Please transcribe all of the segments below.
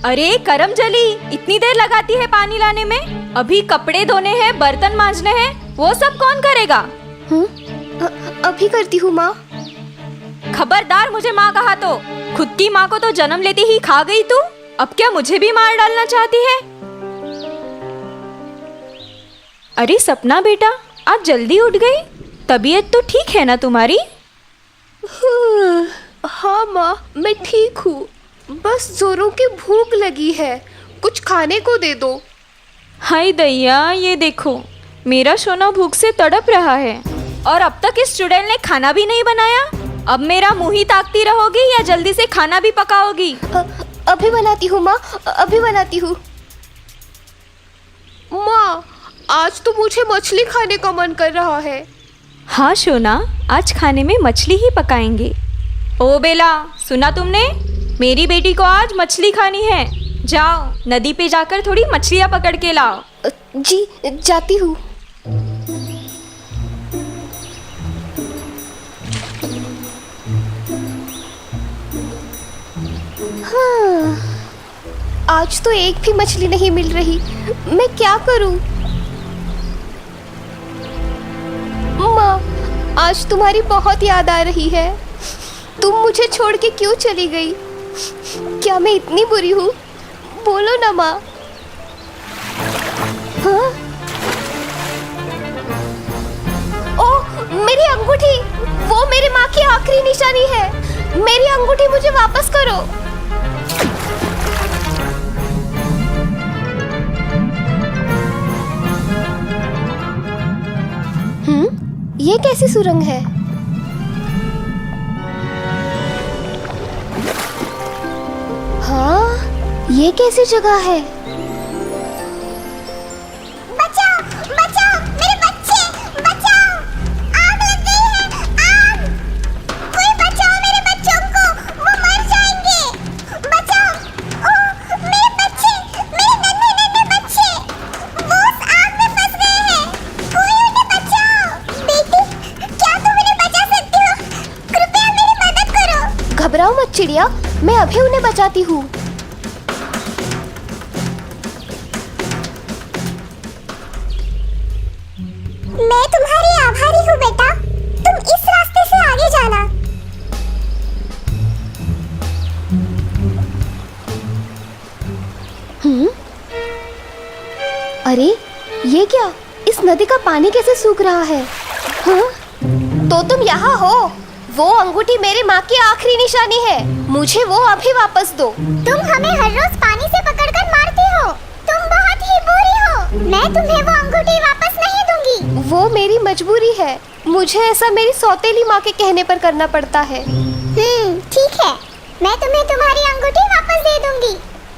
अरे करमजली, इतनी देर लगाती है पानी लाने में? अभी कपड़े धोने हैं, बर्तन मांजने हैं, वो सब कौन करेगा? अभी करती हूँ माँ। खबरदार मुझे माँ कहा तो। खुद की माँ को तो जन्म लेते ही खा गई तू, अब क्या मुझे भी मार डालना चाहती है? अरे सपना बेटा, आज जल्दी उठ गई? तबीयत तो ठीक है ना तुम्हारी? हाँ माँ, मैं ठीक हूँ, बस जोरों की भूख लगी है, कुछ खाने को दे दो। हाय दैया, ये देखो मेरा सोना भूख से तड़प रहा है और अब तक इस चुड़ैल ने खाना भी नहीं बनाया। अब मेरा मुंह ही ताकती रहोगी या जल्दी से खाना भी पकाओगी? अभी बनाती हूँ माँ, अभी बनाती हूँ। माँ, आज तो मुझे मछली खाने का मन कर रहा है। हाँ सोना, आज खाने में मछली ही पकाएंगे। ओ बेला, सुना तुमने? मेरी बेटी को आज मछली खानी है। जाओ नदी पे जाकर थोड़ी मछलियाँ पकड़ के लाओ। जी, जाती हूँ। हाँ, आज तो एक भी मछली नहीं मिल रही, मैं क्या करूं? माँ, आज तुम्हारी बहुत याद आ रही है। तुम मुझे छोड़ के क्यों चली गई? क्या मैं इतनी बुरी हूँ? बोलो ना माँ। हाँ? ओह, मेरी अंगूठी! वो मेरी माँ की आखिरी निशानी है। मेरी अंगूठी मुझे वापस करो। ये कैसी सुरंग है? हाँ, ये कैसी जगह है? बचाओ, बचाओ, मेरे बच्चे, बचाओ! आग लग गई है, आग! कोई बचाओ मेरे बच्चों को, वो मर जाएंगे। बचाओ! ओह, मेरे बच्चे, मेरे नन्हे नन्हे बच्चे, वो उस आग में फंस गए हैं। कोई उन्हें बचाओ। बेटी, क्या तुम उन्हें बचा सकती हो? कृपया मेरी मदद करो। घबराओ मत चिड़िया, मैं अभी उन्हें बचाती हूँ। मैं तुम्हारी आभारी हूँ बेटा, तुम इस रास्ते से आगे जाना। अरे ये क्या? इस नदी का पानी कैसे सूख रहा है? हाँ? तो तुम यहाँ हो? वो अंगूठी मेरी माँ की आखिरी निशानी है, मुझे वो अभी वापस दो। तुम हमें हर रोज पानी से पकड़कर मारती हो, तुम बहुत ही बुरी हो। मैं तुम्हें वो अंगूठी वापस नहीं दूंगी। वो मेरी मजबूरी है, मुझे ऐसा मेरी सौतेली माँ के कहने पर करना पड़ता है। ठीक है, मैं तुम्हें तुम्हारी अंगूठी वापस दे दूंगी,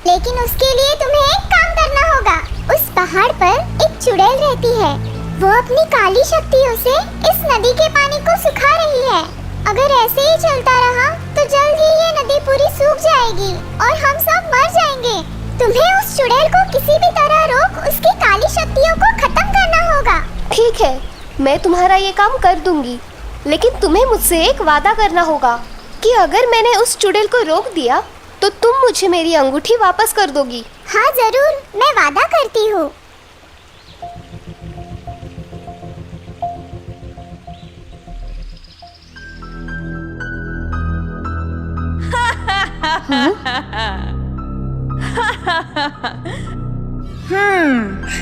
लेकिन उसके लिए तुम्हें एक काम करना होगा। उस पहाड़ पर एक चुड़ैल रहती है, वो अपनी काली शक्तियों से इस नदी के पानी को सुखा रही है। अगर ऐसे ही चलता रहा तो जल्द ही ये नदी पूरी सूख जाएगी और हम सब मर जाएंगे। तुम्हें उस चुड़ैल को किसी भी तरह रोक उसकी काली शक्तियों को खत्म करना होगा। ठीक है, मैं तुम्हारा ये काम कर दूंगी, लेकिन तुम्हें मुझसे एक वादा करना होगा कि अगर मैंने उस चुड़ैल को रोक दिया तो तुम मुझे मेरी अंगूठी वापस कर दोगी। हाँ जरूर, मैं वादा करती हूँ।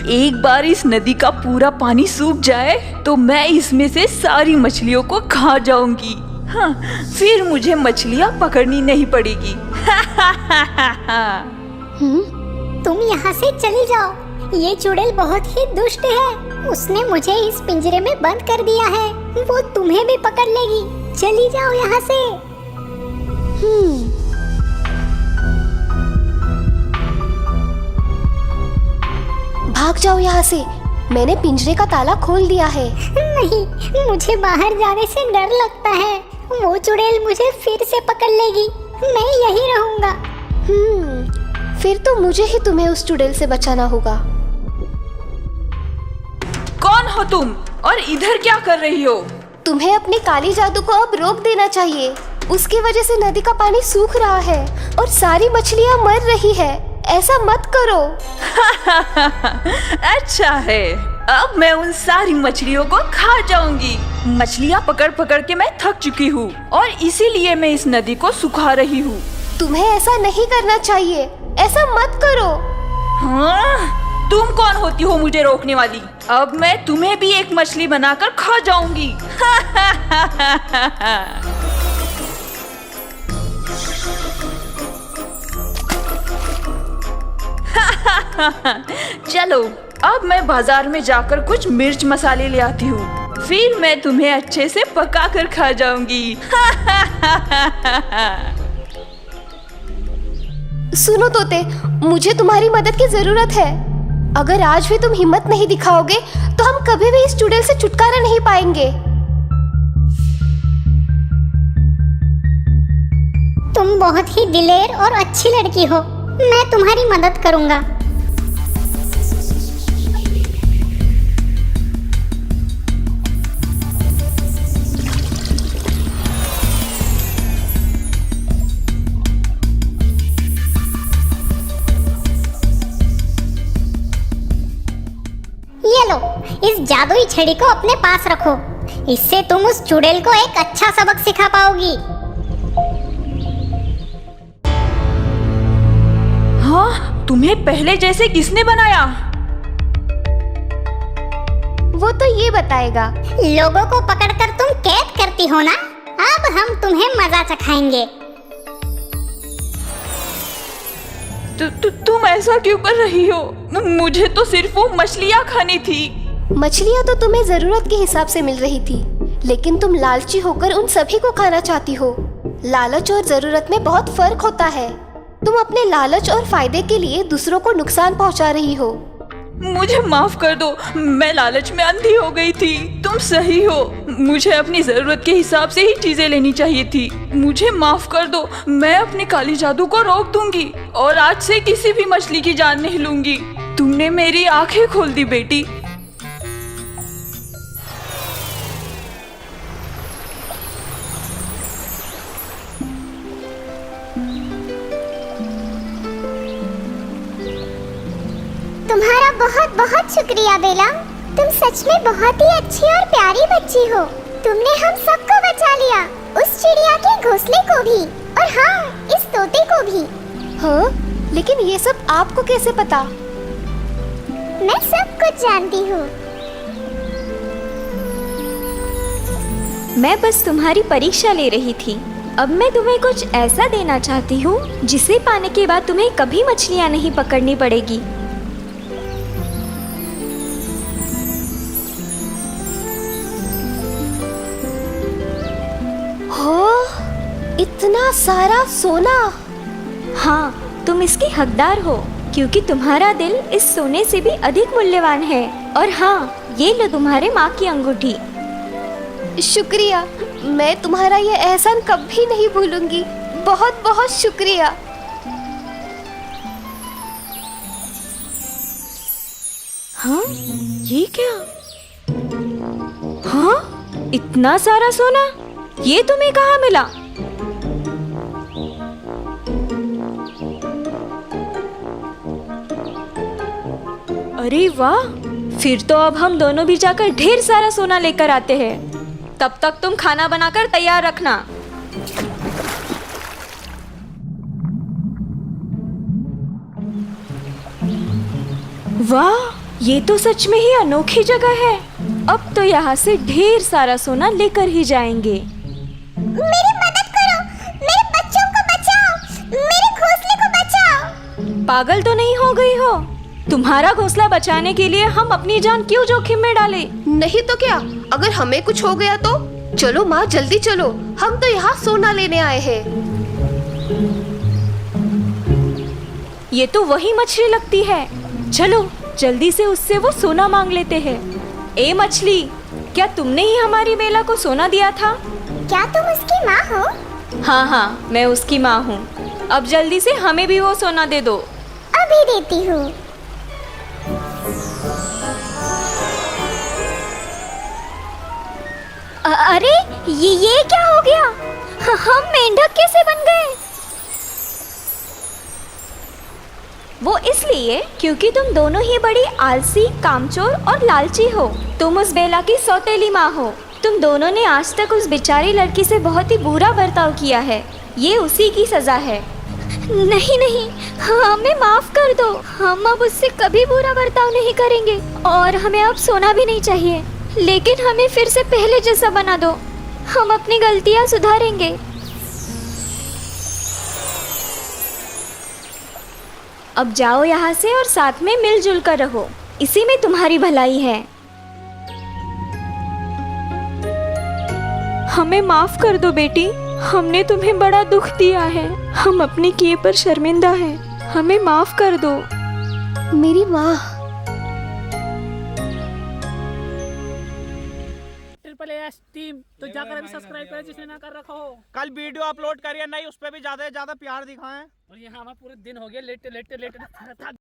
एक बार इस नदी का पूरा पानी सूख जाए तो मैं इसमें से सारी मछलियों को खा जाऊंगी। हाँ, फिर मुझे मछलियाँ पकड़नी नहीं पड़ेगी। तुम यहाँ से चली जाओ, ये चुड़ैल बहुत ही दुष्ट है। उसने मुझे इस पिंजरे में बंद कर दिया है, वो तुम्हें भी पकड़ लेगी। चली जाओ यहाँ से। भाग जाओ यहाँ से, मैंने पिंजरे का ताला खोल दिया है। नहीं, मुझे बाहर जाने से डर लगता है, वो चुड़ैल मुझे फिर से पकड़ लेगी। मैं यहीं रहूंगा। फिर तो मुझे ही तुम्हें उस चुड़ैल से बचाना होगा। कौन हो तुम और इधर क्या कर रही हो? तुम्हें अपने काली जादू को अब रोक देना चाहिए, उसकी वजह से नदी का पानी सूख रहा है और सारी मछलियाँ मर रही है। ऐसा मत करो। अच्छा है, अब मैं उन सारी मछलियों को खा जाऊंगी। मछलियाँ पकड़ पकड़ के मैं थक चुकी हूँ और इसीलिए मैं इस नदी को सुखा रही हूँ। तुम्हें ऐसा नहीं करना चाहिए, ऐसा मत करो। हाँ? तुम कौन होती हो मुझे रोकने वाली? अब मैं तुम्हें भी एक मछली बनाकर खा जाऊंगी। चलो, अब मैं बाजार में जाकर कुछ मिर्च मसाले ले आती हूँ, फिर मैं तुम्हें अच्छे से पका कर खा जाऊंगी। सुनो तोते, मुझे तुम्हारी मदद की जरूरत है। अगर आज भी तुम हिम्मत नहीं दिखाओगे तो हम कभी भी इस चुड़ैल से छुटकारा नहीं पाएंगे। तुम बहुत ही दिलेर और अच्छी लड़की हो, मैं तुम्हारी मदद करूंगा। ये लो, इस जादुई छड़ी को अपने पास रखो। इससे तुम उस चुड़ैल को एक अच्छा सबक सिखा पाओगी। हाँ, तुम्हें पहले जैसे किसने बनाया? वो तो ये बताएगा। लोगों को पकड़कर तुम कैद करती हो ना, अब हम तुम्हें मजा चखाएंगे। तुम ऐसा क्यों कर रही हो? मुझे तो सिर्फ वो मछलियाँ खानी थी। मछलियाँ तो तुम्हें जरूरत के हिसाब से मिल रही थी, लेकिन तुम लालची होकर उन सभी को खाना चाहती हो। लालच और जरूरत में बहुत फर्क होता है। तुम अपने लालच और फायदे के लिए दूसरों को नुकसान पहुंचा रही हो। मुझे माफ कर दो, मैं लालच में अंधी हो गई थी। तुम सही हो, मुझे अपनी जरूरत के हिसाब से ही चीजें लेनी चाहिए थी। मुझे माफ कर दो, मैं अपने काली जादू को रोक दूंगी और आज से किसी भी मछली की जान नहीं लूंगी। तुमने मेरी आंखें खोल दी बेटी। तुम्हारा बहुत बहुत शुक्रिया बेला, तुम सच में बहुत ही अच्छी और प्यारी बच्ची हो। तुमने हम सबको बचा लिया, उस चिड़िया के घोंसले को भी और हाँ, इस तोते को भी। हाँ, लेकिन ये सब आपको कैसे पता? मैं सब कुछ जानती हूँ। मैं बस तुम्हारी परीक्षा ले रही थी। अब मैं तुम्हें कुछ ऐसा देना चाहती हूँ जिसे पाने के बाद तुम्हें कभी मछलियाँ नहीं पकड़नी पड़ेगी। इतना सारा सोना। हाँ, तुम इसकी हकदार हो क्योंकि तुम्हारा दिल इस सोने से भी अधिक मूल्यवान है। और हाँ, ये लो तुम्हारे माँ की अंगूठी। शुक्रिया, मैं तुम्हारा ये एहसान कभी नहीं भूलूंगी। बहुत बहुत शुक्रिया। हाँ, ये क्या? हाँ, इतना सारा सोना, ये तुम्हें कहाँ मिला? अरे वाह, फिर तो अब हम दोनों भी जाकर ढेर सारा सोना लेकर आते हैं। तब तक तुम खाना बनाकर तैयार रखना। वाह, ये तो सच में ही अनोखी जगह है। अब तो यहाँ से ढेर सारा सोना लेकर ही जाएंगे। मेरी मदद करो, मेरे बच्चों को बचाओ, मेरे घोंसले को बचाओ। पागल तो नहीं हो गई हो? तुम्हारा घोंसला बचाने के लिए हम अपनी जान क्यों जोखिम में डाले? नहीं तो क्या, अगर हमें कुछ हो गया तो? चलो माँ, जल्दी चलो, हम तो यहाँ सोना लेने आए हैं। ये तो वही मछली लगती है। चलो जल्दी से उससे वो सोना मांग लेते हैं। ए मछली, क्या तुमने ही हमारी बेला को सोना दिया था? क्या तुम उसकी माँ हो? हाँ हाँ, मैं उसकी माँ हूँ। अब जल्दी से हमें भी वो सोना दे दो। अभी देती हूँ। अरे ये क्या हो गया? हम मेंढक कैसे बन गए? वो इसलिए क्योंकि तुम दोनों ही बड़ी आलसी, कामचोर और लालची हो। तुम उस बेला की सौतेली माँ हो। तुम दोनों ने आज तक उस बेचारी लड़की से बहुत ही बुरा बर्ताव किया है। ये उसी की सजा है। नहीं नहीं, हमें माफ कर दो। हम अब उससे कभी बुरा बर्ताव नहीं करेंगे और हमें अब सोना भी नहीं चाहिए। लेकिन हमें फिर से पहले जैसा बना दो। हम अपनी गलतियाँ सुधारेंगे। अब जाओ यहाँ से और साथ में मिलजुल कर रहो। इसी में तुम्हारी भलाई है। हमें माफ कर दो बेटी। हमने तुम्हें बड़ा दुख दिया है। हम अपने किए पर शर्मिंदा हैं। हमें माफ कर दो। मेरी माँ। ट्रिपल एस टीम तो जाकर अभी सब्सक्राइब करें जिसने ना कर रखा हो। कल वीडियो अपलोड करिए नहीं, उस पे भी ज्यादा प्यार दिखाएं। और यहाँ हमें पूरे दिन हो गया लेटे लेटे लेटे